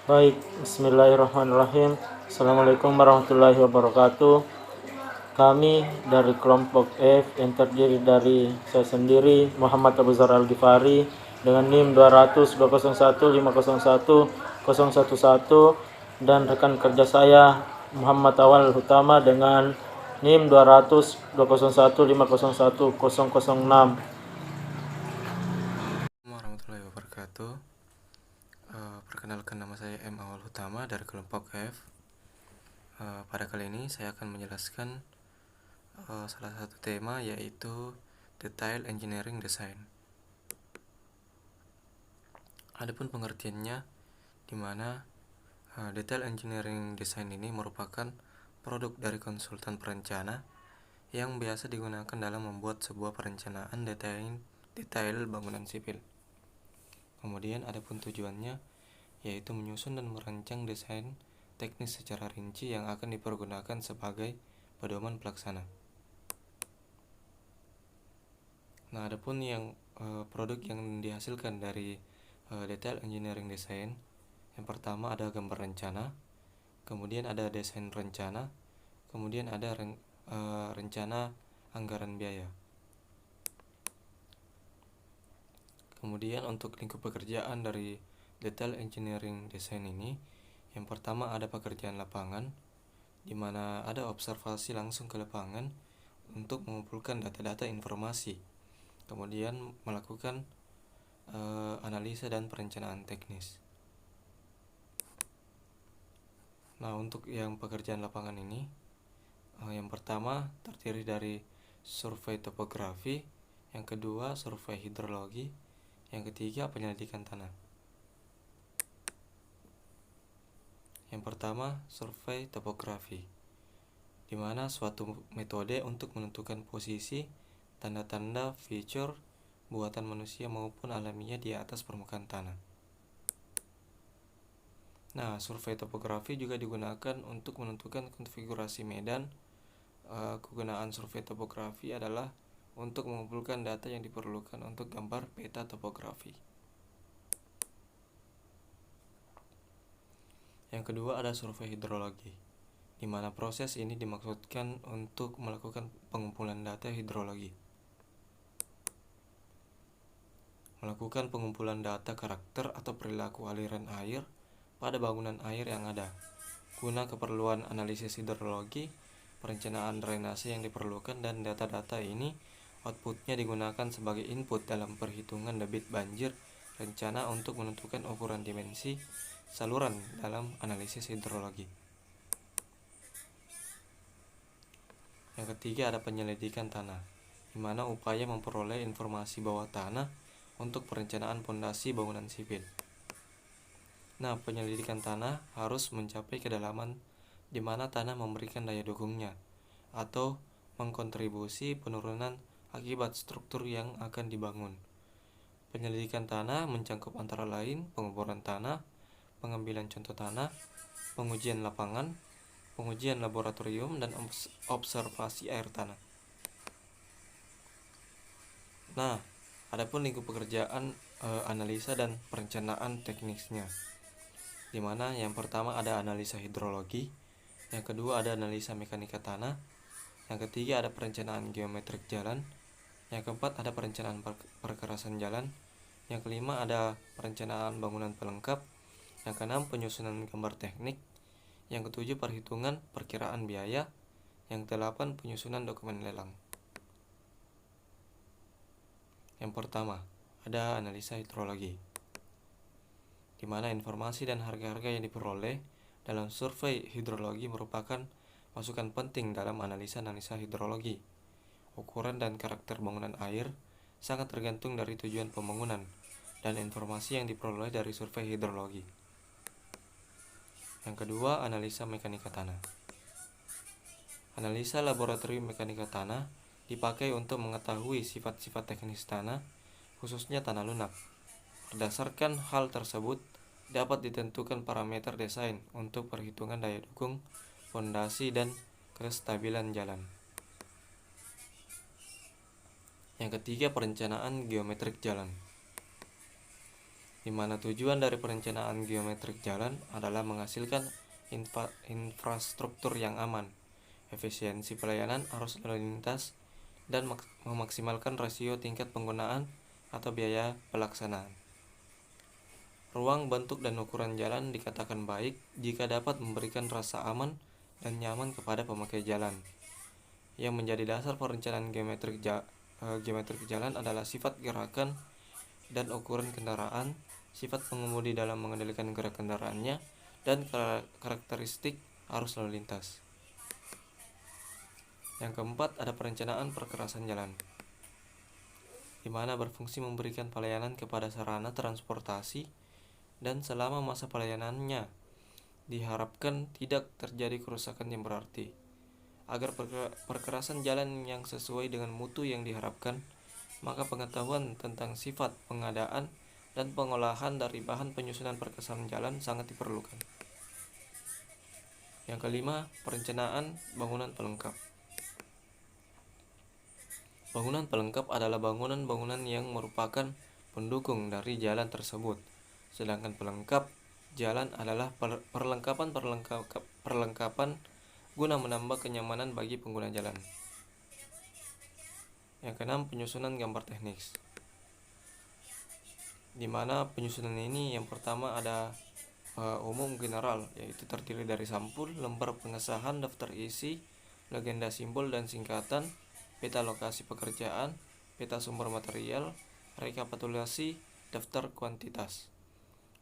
Baik, bismillahirrahmanirrahim. Assalamualaikum warahmatullahi wabarakatuh. Kami dari kelompok F yang terdiri dari saya sendiri, Muhammad Abu Zar Al-Ghifari, dengan NIM 200 201 501 011, dan rekan kerja saya Muhammad Awal Hutama dengan NIM 200 201 501 006. Warahmatullahi wabarakatuh. Perkenalkan, nama saya M. Awal Utama dari kelompok F. Pada kali ini saya akan menjelaskan salah satu tema, yaitu Detail Engineering Design. Adapun pengertiannya, di mana Detail Engineering Design ini merupakan produk dari konsultan perencana yang biasa digunakan dalam membuat sebuah perencanaan detail bangunan sipil. Kemudian adapun tujuannya, yaitu menyusun dan merancang desain teknis secara rinci yang akan dipergunakan sebagai pedoman pelaksana. Nah, adapun produk yang dihasilkan dari detail engineering design, yang pertama ada gambar rencana, kemudian ada desain rencana, kemudian ada rencana anggaran biaya. Kemudian untuk lingkup pekerjaan dari detail engineering design ini, yang pertama ada pekerjaan lapangan, di mana ada observasi langsung ke lapangan untuk mengumpulkan data-data informasi, kemudian melakukan analisa dan perencanaan teknis. Nah, untuk yang pekerjaan lapangan ini, yang pertama terdiri dari survei topografi, yang kedua survei hidrologi, yang ketiga penyelidikan tanah. Yang pertama, survei topografi, di mana suatu metode untuk menentukan posisi, tanda-tanda, feature buatan manusia maupun alamiah di atas permukaan tanah. Nah, survei topografi juga digunakan untuk menentukan konfigurasi medan. Kegunaan survei topografi adalah untuk mengumpulkan data yang diperlukan untuk gambar peta topografi. Yang kedua ada survei hidrologi, di mana proses ini dimaksudkan untuk melakukan pengumpulan data hidrologi. Melakukan pengumpulan data karakter atau perilaku aliran air pada bangunan air yang ada, guna keperluan analisis hidrologi, perencanaan drainase yang diperlukan, dan data-data ini outputnya digunakan sebagai input dalam perhitungan debit banjir rencana untuk menentukan ukuran dimensi saluran dalam analisis hidrologi. Yang ketiga ada penyelidikan tanah, di mana upaya memperoleh informasi bawah tanah untuk perencanaan pondasi bangunan sipil. Nah, penyelidikan tanah harus mencapai kedalaman di mana tanah memberikan daya dukungnya atau mengkontribusi penurunan akibat struktur yang akan dibangun. Penyelidikan tanah mencangkup antara lain pengukuran tanah, pengambilan contoh tanah, pengujian lapangan, pengujian laboratorium, dan observasi air tanah. Nah, adapun lingkup pekerjaan analisa dan perencanaan teknisnya, di mana yang pertama ada analisa hidrologi, yang kedua ada analisa mekanika tanah, yang ketiga ada perencanaan geometrik jalan, yang keempat ada perencanaan perkerasan jalan, yang kelima ada perencanaan bangunan pelengkap, yang keenam penyusunan gambar teknik, yang ketujuh perhitungan perkiraan biaya, yang kedelapan penyusunan dokumen lelang. Yang pertama ada analisa hidrologi, di mana informasi dan harga-harga yang diperoleh dalam survei hidrologi merupakan masukan penting dalam analisa hidrologi. Ukuran dan karakter bangunan air sangat tergantung dari tujuan pembangunan dan informasi yang diperoleh dari survei hidrologi. Yang kedua, analisa mekanika tanah. Analisa laboratorium mekanika tanah dipakai untuk mengetahui sifat-sifat teknis tanah, khususnya tanah lunak. Berdasarkan hal tersebut, dapat ditentukan parameter desain untuk perhitungan daya dukung, fondasi, dan kestabilan jalan. Yang ketiga, perencanaan geometrik jalan. di mana tujuan dari perencanaan geometrik jalan adalah menghasilkan infrastruktur yang aman, efisiensi pelayanan arus lalu lintas, dan memaksimalkan rasio tingkat penggunaan atau biaya pelaksanaan. Ruang, bentuk, dan ukuran jalan dikatakan baik jika dapat memberikan rasa aman dan nyaman kepada pemakai jalan. Yang menjadi dasar perencanaan geometrik jalan adalah sifat gerakan dan ukuran kendaraan, sifat pengemudi dalam mengendalikan gerak kendaraannya, dan karakteristik arus lalu lintas. Yang keempat, ada perencanaan perkerasan jalan, di mana berfungsi memberikan pelayanan kepada sarana transportasi, dan selama masa pelayanannya diharapkan tidak terjadi kerusakan yang berarti. Agar perkerasan jalan yang sesuai dengan mutu yang diharapkan, maka pengetahuan tentang sifat pengadaan dan pengolahan dari bahan penyusunan perkerasan jalan sangat diperlukan. Yang kelima, perencanaan bangunan pelengkap. Bangunan pelengkap adalah bangunan-bangunan yang merupakan pendukung dari jalan tersebut, sedangkan pelengkap jalan adalah perlengkapan guna menambah kenyamanan bagi pengguna jalan. Yang keenam, penyusunan gambar teknis, di mana penyusunan ini yang pertama ada umum general, yaitu terdiri dari sampul, lembar pengesahan, daftar isi, legenda simbol dan singkatan, peta lokasi pekerjaan, peta sumber material, rekapitulasi, daftar kuantitas.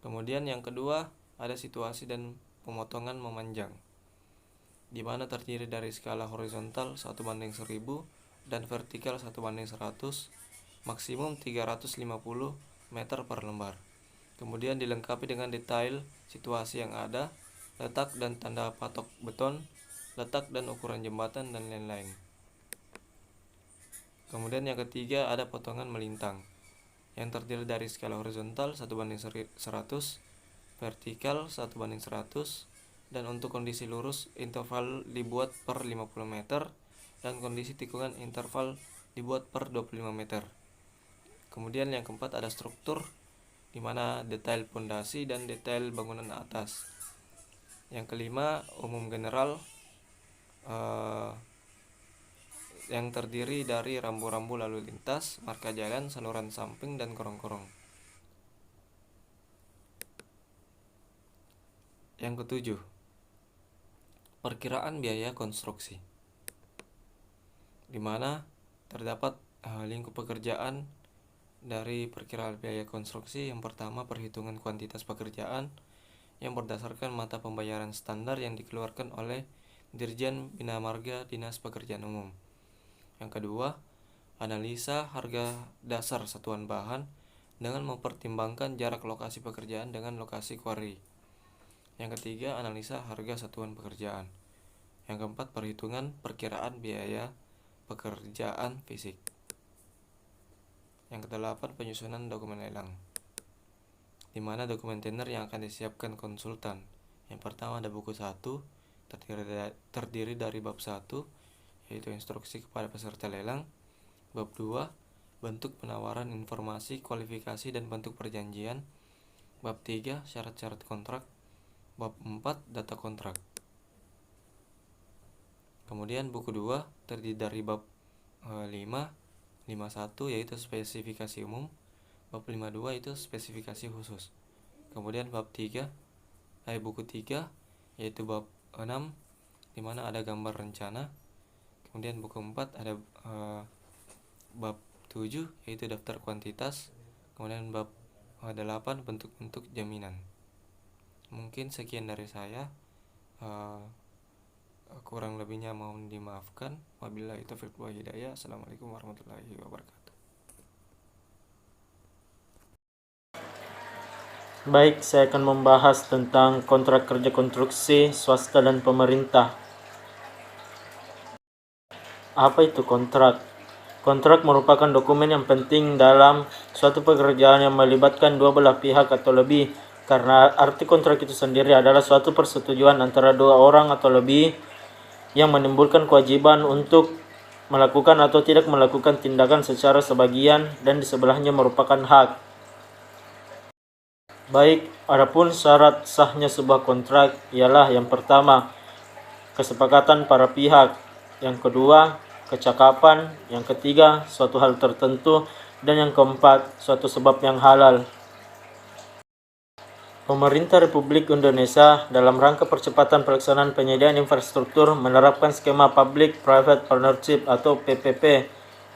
Kemudian yang kedua ada situasi dan pemotongan memanjang, di mana terdiri dari skala horizontal 1:1000 dan vertikal 1:100, maksimum 350 meter per lembar. Kemudian dilengkapi dengan detail situasi yang ada, letak dan tanda patok beton, letak dan ukuran jembatan, dan lain-lain. Kemudian yang ketiga ada potongan melintang, yang terdiri dari skala horizontal 1:100, vertikal 1:100, dan untuk kondisi lurus interval dibuat per 50 meter dan kondisi tikungan interval dibuat per 25 meter. Kemudian yang keempat ada struktur, di mana detail pondasi dan detail bangunan atas. Yang kelima umum general, yang terdiri dari rambu-rambu lalu lintas, marka jalan, saluran samping, dan korong-korong. Yang ketujuh, perkiraan biaya konstruksi, di mana terdapat lingkup pekerjaan dari perkiraan biaya konstruksi. Yang pertama, perhitungan kuantitas pekerjaan yang berdasarkan mata pembayaran standar yang dikeluarkan oleh Dirjen Bina Marga Dinas Pekerjaan Umum. Yang kedua, analisa harga dasar satuan bahan dengan mempertimbangkan jarak lokasi pekerjaan dengan lokasi kuari. Yang ketiga, analisa harga satuan pekerjaan. Yang keempat, perhitungan perkiraan biaya pekerjaan fisik. Yang kedelapan, penyusunan dokumen lelang, di mana dokumen tender yang akan disiapkan konsultan. Yang pertama ada buku 1, terdiri dari bab 1, yaitu instruksi kepada peserta lelang. Bab 2, bentuk penawaran, informasi, kualifikasi, dan bentuk perjanjian. Bab 3, syarat-syarat kontrak. Bab 4, data kontrak. Kemudian buku 2 terdiri dari bab 51 yaitu spesifikasi umum, bab 52 itu spesifikasi khusus. Kemudian bab 3 buku 3 yaitu bab 6, di mana ada gambar rencana. Kemudian buku 4 ada bab 7 yaitu daftar kuantitas. Kemudian bab 8 bentuk-bentuk jaminan. Mungkin sekian dari saya. Kurang lebihnya mohon dimaafkan. Wabillahi taufiq wal hidayah. Assalamualaikum warahmatullahi wabarakatuh. Baik, saya akan membahas tentang kontrak kerja konstruksi swasta dan pemerintah. Apa itu kontrak? Kontrak merupakan dokumen yang penting dalam suatu pekerjaan yang melibatkan dua belah pihak atau lebih, karena arti kontrak itu sendiri adalah suatu persetujuan antara dua orang atau lebih yang menimbulkan kewajiban untuk melakukan atau tidak melakukan tindakan secara sebagian dan di sebelahnya merupakan hak. Baik, adapun syarat sahnya sebuah kontrak ialah yang pertama, kesepakatan para pihak, yang kedua, kecakapan, yang ketiga, suatu hal tertentu, dan yang keempat, suatu sebab yang halal. Pemerintah Republik Indonesia dalam rangka percepatan pelaksanaan penyediaan infrastruktur menerapkan skema Public-Private Partnership atau PPP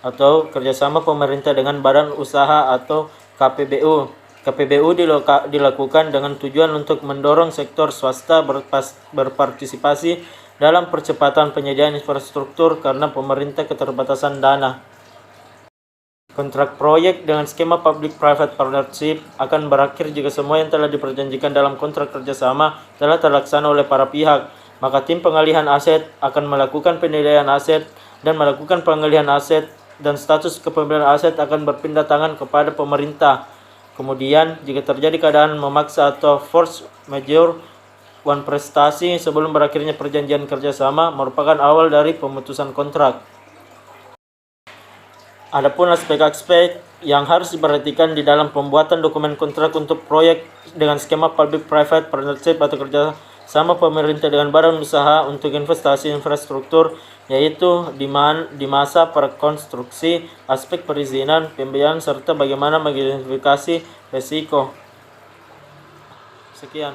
atau kerjasama pemerintah dengan badan usaha atau KPBU. KPBU dilakukan dengan tujuan untuk mendorong sektor swasta berpartisipasi dalam percepatan penyediaan infrastruktur karena pemerintah keterbatasan dana. Kontrak proyek dengan skema Public-Private Partnership akan berakhir jika semua yang telah diperjanjikan dalam kontrak kerjasama telah terlaksana oleh para pihak. Maka tim pengalihan aset akan melakukan penilaian aset dan melakukan pengalihan aset dan status kepemilikan aset akan berpindah tangan kepada pemerintah. Kemudian, jika terjadi keadaan memaksa atau force majeure, prestasi sebelum berakhirnya perjanjian kerjasama merupakan awal dari pemutusan kontrak. Adapun aspek-aspek yang harus diperhatikan di dalam pembuatan dokumen kontrak untuk proyek dengan skema Public-Private Partnership atau kerjasama pemerintah dengan badan usaha untuk investasi infrastruktur, yaitu di masa prakonstruksi, aspek perizinan, pembiayaan, serta bagaimana mengidentifikasi risiko. Sekian.